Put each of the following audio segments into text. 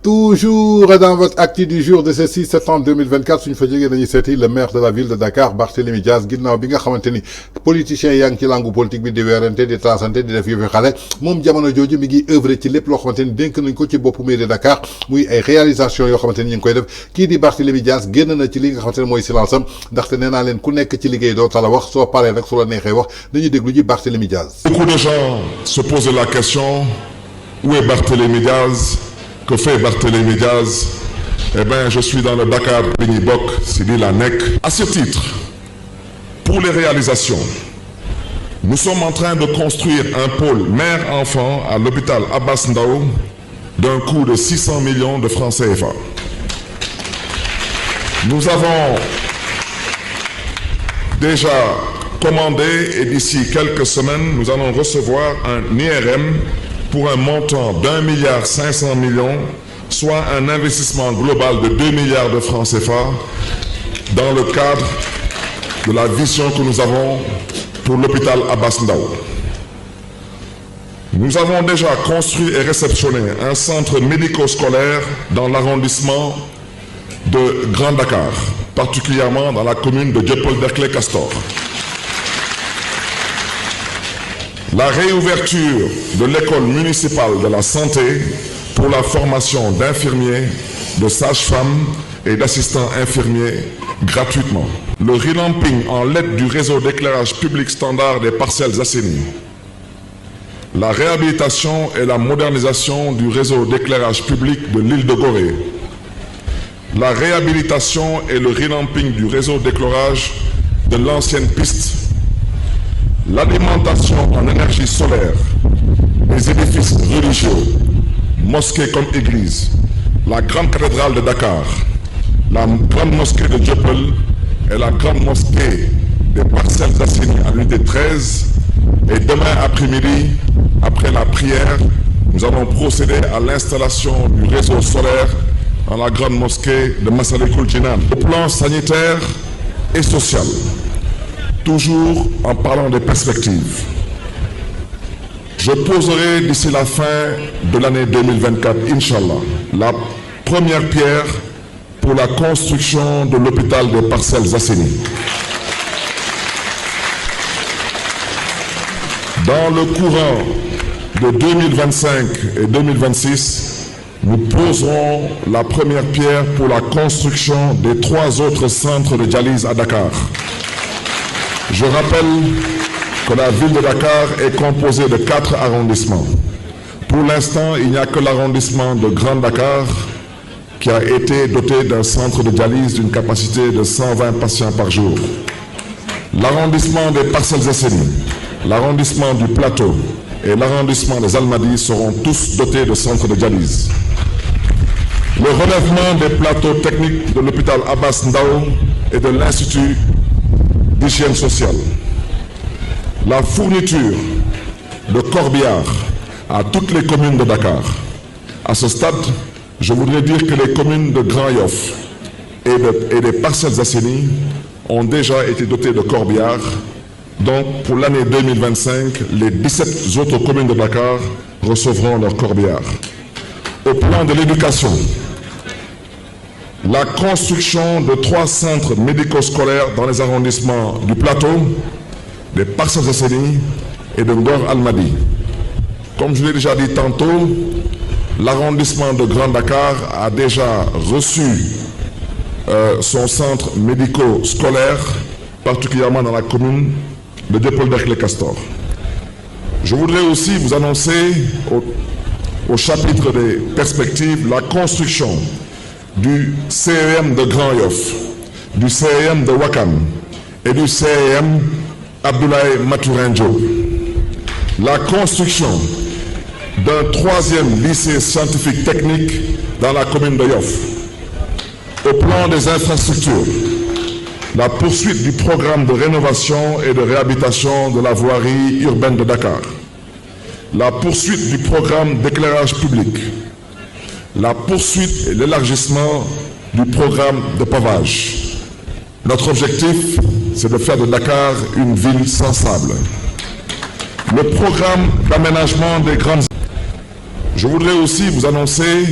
Toujours dans votre actu du jour de ce 6 septembre 2024 suñu fa jógee dañuy seeti le maire de la ville de Dakar Barthélémy Dias ginnaaw bi nga xamante ni politiciens yaa ngi ci langue politique bi di weerante di taasante di def yëfi xale moom jamono jooju mi ngi œuvre ci lépp loo xamante ni dénk nañ ko ci boppu mairie de Dakar muy ay réalisation yoo xamante ni ñu ngi koy def kii di Barthélémy Dias génn na ci li nga xamante ne mooy silence am ndaxte nee naa leen ku nekk ci liggéey doo tala wax soo paree nag su la neexee wax dañuy déglu ji Barthélémy Dias. Beaucoup de gens se posent la question, où est Barthélémy Dias? Que fait Barthélémy Dias? Eh bien, je suis dans le Dakar Bénibok, Sidi Lanek. À ce titre, pour les réalisations, nous sommes en train de construire un pôle mère-enfant à l'hôpital Abbas Ndao d'un coût de 600 millions de francs CFA. Nous avons déjà commandé et d'ici quelques semaines, nous allons recevoir un IRM pour un montant d'1,5 milliard, soit un investissement global de 2 milliards de francs CFA dans le cadre de la vision que nous avons pour l'hôpital Abbas Ndao. Nous avons déjà construit et réceptionné un centre médico-scolaire dans l'arrondissement de Grand Dakar, particulièrement dans la commune de Dieuppeul-Derklé-Castor. La réouverture de l'école municipale de la santé pour la formation d'infirmiers, de sages-femmes et d'assistants infirmiers gratuitement. Le revamping en LED du réseau d'éclairage public standard des Parcelles Assainies. La réhabilitation et la modernisation du réseau d'éclairage public de l'île de Gorée. La réhabilitation et le revamping du réseau d'éclairage de l'ancienne piste. L'alimentation en énergie solaire des édifices religieux, mosquées comme églises, la grande cathédrale de Dakar, la grande mosquée de Dieuppeul et la grande mosquée des Parcelles Assainies à l'unité 13. Et demain après-midi, après la prière, nous allons procéder à l'installation du réseau solaire dans la grande mosquée de Massalikul Jinan. Au plan sanitaire et social, toujours en parlant des perspectives, je poserai d'ici la fin de l'année 2024, Inch'Allah, la première pierre pour la construction de l'hôpital des Parcelles Assainies. Dans le courant de 2025 et 2026, nous poserons la première pierre pour la construction des 3 autres centres de dialyse à Dakar. Je rappelle que la ville de Dakar est composée de 4 arrondissements. Pour l'instant, il n'y a que l'arrondissement de Grand Dakar qui a été doté d'un centre de dialyse d'une capacité de 120 patients par jour. L'arrondissement des Parcelles Assainies, l'arrondissement du Plateau et l'arrondissement des Almadies seront tous dotés de centres de dialyse. Le relèvement des plateaux techniques de l'hôpital Abbas Ndao et de l'Institut d'hygiène sociale. La fourniture de corbillards à toutes les communes de Dakar. À ce stade, je voudrais dire que les communes de Grand Yoff et des Parcelles Assainies ont déjà été dotées de corbillards. Donc, pour l'année 2025, les 17 autres communes de Dakar recevront leurs corbillards. Au plan de l'éducation, la construction de 3 centres médico-scolaires dans les arrondissements du Plateau, des Parcelles Assainies et de Ngor Almadi. Comme je l'ai déjà dit tantôt, l'arrondissement de Grand Dakar a déjà reçu son centre médico-scolaire, particulièrement dans la commune de Dieuppeul-Derklé-Castor. Je voudrais aussi vous annoncer au chapitre des perspectives la construction du CEM de Grand Yoff, du CEM de Wakam et du CEM Abdoulaye Maturin Diop. La construction d'un 3e lycée scientifique technique dans la commune de Yoff. Au plan des infrastructures, la poursuite du programme de rénovation et de réhabilitation de la voirie urbaine de Dakar. La poursuite du programme d'éclairage public. La poursuite et l'élargissement du programme de pavage. Notre objectif, c'est de faire de Dakar une ville sans sable. Le programme d'aménagement des grandes... Je voudrais aussi vous annoncer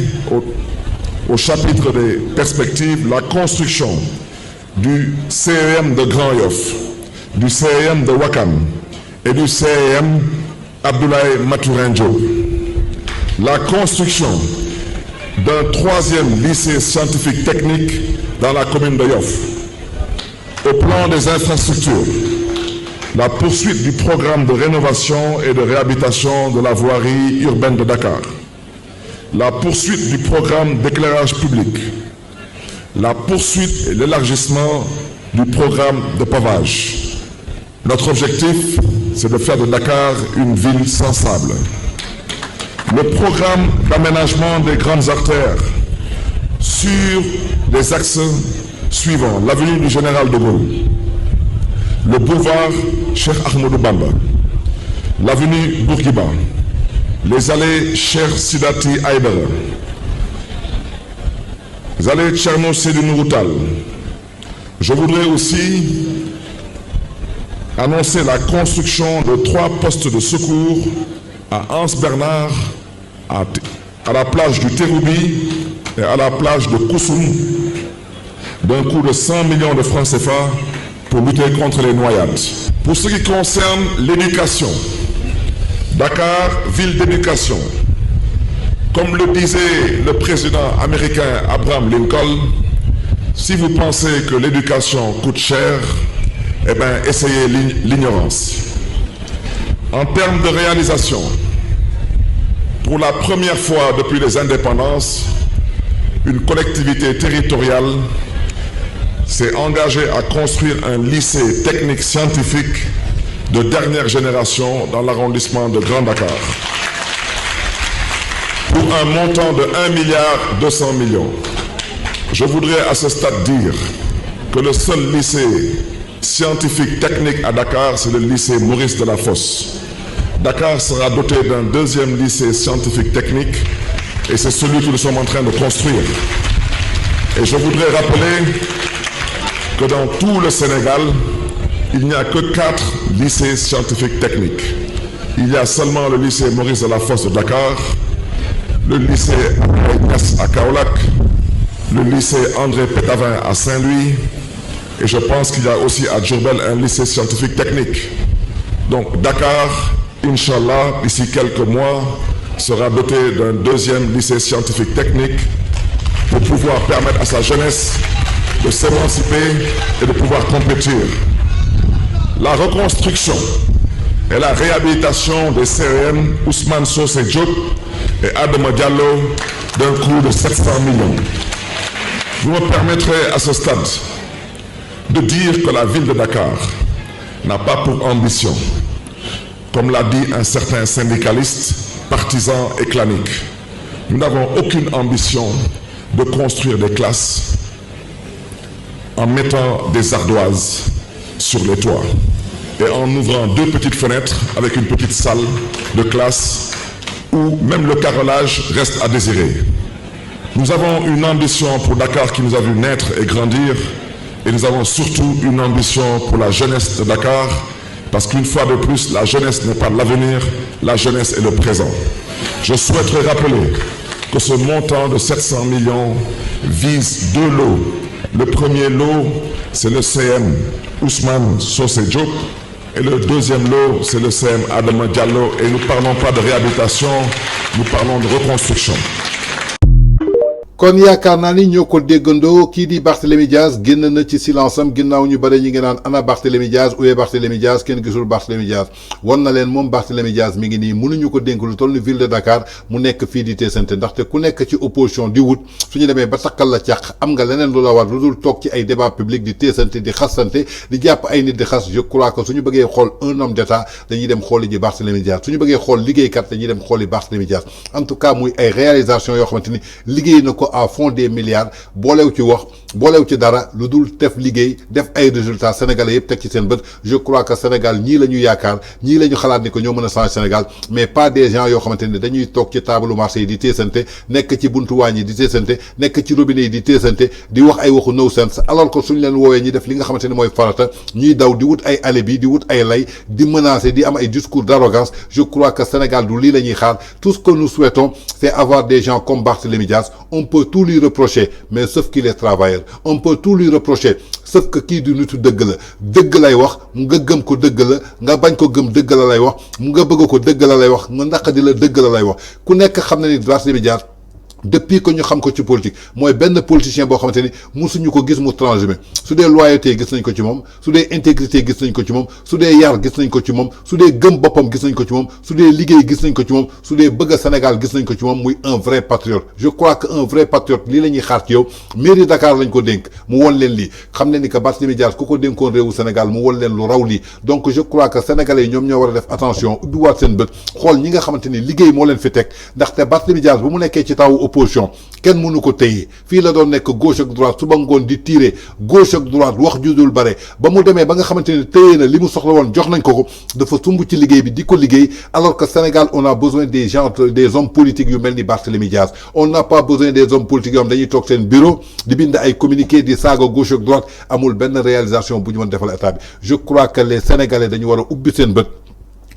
au chapitre des perspectives la construction du CEM de Grand Yoff, du CEM de Ouakam et du CEM Abdoulaye Mathurin Diop. La construction d'un 3e lycée scientifique technique dans la commune de Yoff. Au plan des infrastructures, la poursuite du programme de rénovation et de réhabilitation de la voirie urbaine de Dakar, la poursuite du programme d'éclairage public, la poursuite et l'élargissement du programme de pavage. Notre objectif, c'est de faire de Dakar une ville sans sable. Le programme d'aménagement des grandes artères sur les axes suivants: l'avenue du Général de Gaulle, le boulevard Cheikh Ahmadou Bamba, l'avenue Bourguiba, les allées Cheikh Sidati Aïdara, les allées Tcherno Sédou Nourou Tall. Je voudrais aussi annoncer la construction de 3 postes de secours à Anse-Bernard, à la plage du Téroubi et à la plage de Koussoum, d'un coût de 100 millions de francs CFA pour lutter contre les noyades. Pour ce qui concerne l'éducation, Dakar, ville d'éducation. Comme le disait le président américain Abraham Lincoln, si vous pensez que l'éducation coûte cher, eh bien, essayez l'ignorance. En termes de réalisation, pour la première fois depuis les indépendances, une collectivité territoriale s'est engagée à construire un lycée technique scientifique de dernière génération dans l'arrondissement de Grand Dakar pour un montant de 1,2 milliard. Je voudrais à ce stade dire que le seul lycée scientifique technique à Dakar, c'est le lycée Maurice Delafosse. Dakar sera doté d'un 2e lycée scientifique technique et c'est celui que nous sommes en train de construire. Et je voudrais rappeler que dans tout le Sénégal, il n'y a que 4 lycées scientifiques techniques. Il y a seulement le lycée Maurice Delafosse de Dakar, le lycée Aïnas à Kaolack, le lycée André Pétavin à Saint-Louis, et je pense qu'il y a aussi à Diourbel un lycée scientifique technique. Donc Dakar, Inch'Allah, d'ici quelques mois, sera doté d'un 2e lycée scientifique technique pour pouvoir permettre à sa jeunesse de s'émanciper et de pouvoir compétir. La reconstruction et la réhabilitation des CEM Ousmane Socé Diop et Adama Diallo d'un coût de 700 millions. Vous me permettrez à ce stade de dire que la ville de Dakar n'a pas pour ambition, comme l'a dit un certain syndicaliste, partisan et clanique. Nous n'avons aucune ambition de construire des classes en mettant des ardoises sur les toits et en ouvrant 2 petites fenêtres avec une petite salle de classe où même le carrelage reste à désirer. Nous avons une ambition pour Dakar qui nous a vu naître et grandir, et nous avons surtout une ambition pour la jeunesse de Dakar, parce qu'une fois de plus, la jeunesse n'est pas l'avenir, la jeunesse est le présent. Je souhaiterais rappeler que ce montant de 700 millions vise 2 lots. Le premier lot, c'est le CM Ousmane Socé Diop, et le 2e lot, c'est le CM Adama Diallo, et nous ne parlons pas de réhabilitation, nous parlons de reconstruction. kon yaakaar naa ni ñoo ko déggandoo kii di Barthélémy Dias génn na ci silence am ginnaaw ñu bëri ñi ngi naan ana Barthélémy Dias où est Barthélémy Dias kenn gisul Barthélémy Dias wan na leen moom Barthélémy Dias mi ngi nii mënuñu ko dénk lu toll ni ville de Dakar mu nekk fii di teesante ndaxte ku nekk ci opposition di wut suñu demee ba takkal la càq am nga leneen lu la war lu dul toog ci ay débat public di teesante di xasante di jàpp ay nit di xas. Je crois que suñu bëggee xool un homme d'état dañuy dem xooli ji Barthélémy Dias suñu bëggee xool liggéeykat dañuy dem xooli Barthélémy Dias en tout cas muy ay réalisation yoo xamante ni liggéey na ko ko à fond des milliards boolew ci wax boolew ci dara lu dul def liggéey def ay résultats sénégalais yëpp teg ci seen bët. Je crois que Sénégal ñii la ñu yaakaar ñii la ñu xalaat ni ko ñoo mën a changer Sénégal mais pas des gens yoo xamante ni dañuy toog ci table marché yi di teesante nekk ci buntu waañ yi di teesante nekk ci robinet yi di teesante di wax ay waxu no sense alors que suñ leen woowee ñi def li nga xamante ni mooy farata ñuy daw di wut ay alibi di wut ay lay di menacer di am ay discours d'arrogance. Je crois que Sénégal du lii la ñuy xaar. Tout ce que nous souhaitons c'est avoir des gens comme Barthélémy Dias. On peut tout lui reprocher mais sauf qu'il est travailleur. On peut tout lui reprocher sauf que kii du nitu dëgg la dëgg lay wax nga gëm ko dëgg la nga bañ ko gëm dëgg la lay wax nga bëgg ko dëgg la lay wax nga naqadi la dëgg la lay wax ku nekk xam na ni Barthélémy Dias depuis que ñu xam ko ci politique mooy benn politicien boo xamante ni musuñu ko gis mu transhumé su dee loyauté gis nañ ko ci moom su dee intégrité gis nañ ko ci moom su dee yar gis nañ ko ci moom su dee gëm boppam gis nañ ko ci moom su dee liggéey gis nañ ko ci moom su dee bëgg a Sénégal gis nañ ko ci moom muy un vrai patriote. Je crois que un vrai patriote lii la ñuy xaar ci yow mairie Dakar lañ ko dénk mu won leen lii xam ne ni que Barthélémy Dias ku ko dénkoon réewu Sénégal mu won leen lu raw lii donc je crois que sénégalais yi ñoom ñoo war a def attention ubbiwaat seen bët xool ñi nga xamante ni liggéey moo leen fi teg ndaxte Barthélémy Dias bu mu nekkee ci tawu opposition kenn mënu ko téye fii la doon nekk gauche ak droite suba ngoon di tirer gauche ak droite wax ju dul bare ba mu demee ba nga xamante ni téye na li mu soxla woon jox nañ ko dafa sumb ci liggéey bi di ko liggéey alors que Sénégal on a besoin des gens des hommes politiques yu mel ni Barthélémy Dias. On n'a pas besoin des hommes politiques yoo xam dañuy toog seen bureau di bind ay communiqué di saaga gauche ak droite amul benn réalisation bu ñu mën defal état bi. Je crois que les Sénégalais dañu war a ubbi seen bët.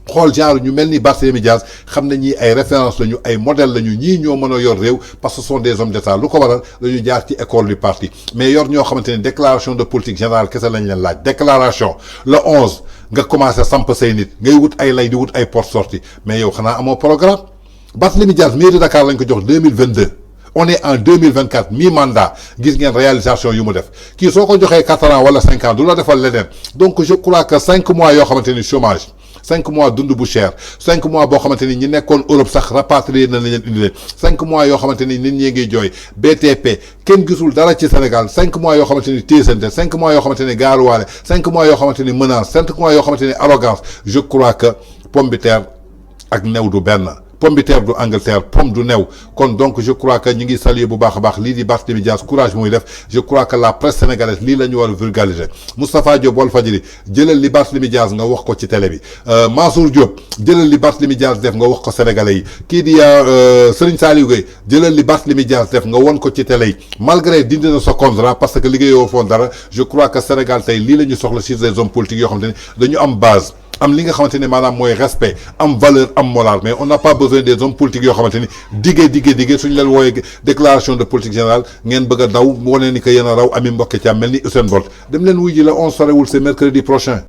xool genre ñu mel ni Barthélémy Dias xam ne ñii ay référence lañu ay modèle lañu ñii ñoo mën a yor réew parce que ce sont des hommes d'état lu ko waral dañu jaar ci école du parti mais yor ñoo xamante ne déclaration de politique générale kese lañ leen laaj déclaration le 11 nga commencé samp say nit ngay wut ay lay di wut ay porte sortie mais yow xanaa amoo programme. Barthélémy Dias mairie Dakar lañ ko jox 2022 on est en 2024 mi-mandat gis ngeen réalisation yu mu def kii soo ko joxee 4 ans wala 5 ans du la defal leneen donc je crois que 5 mois yoo xamante ni chômage 5 mois dund bu cher 5 mois boo xamante ni ñi nekkoon Europe sax rapatrié na leen indi leen 5 mois yoo xamante ni nit ñi ngi jooy BTP kenn gisul dara ci Sénégal 5 mois yoo xamante ni téesante 5 mois yoo xamante ni gaaruwaale 5 mois yoo xamante ni menace 5 mois yoo xamante ni arrogance je crois que pomme de terre ak new du benn. Pomme de terre du Angleterre pomme du new kon donc je crois que ñu ngi saluer bu baax a baax lii di Barthélémy Dias courage muy def je crois que la presse sénégalaise lii la ñu war a vulgariser Moustapha Diop Walfadjri jëlal li Barthélémy Dias nga wax ko ci télé bi Mansour Diop jëlal li Barthélémy Dias def nga wax ko sénégalais yi kii di Serigne Saliou Gueye jëlal li Barthélémy Dias def nga won ko ci télé yi malgré dindi na sa contrat parce que liggéeyoo foon dara je crois que Sénégal tey lii la ñu soxla ci des hommes politiques yoo xamante ne dañu am base. am li nga xamante ne maanaam mooy respect am valeur am moral mais on n'a pas besoin des hommes politiques yoo xamante ni diggee suñu leen wooyee déclaration de politique générale ngeen bëgg a daw wane ni que yéen a raw ami mbokk ci am mel ni Usain Bolt dem leen wuy ji la 11 sorewul c'est mercredi prochain.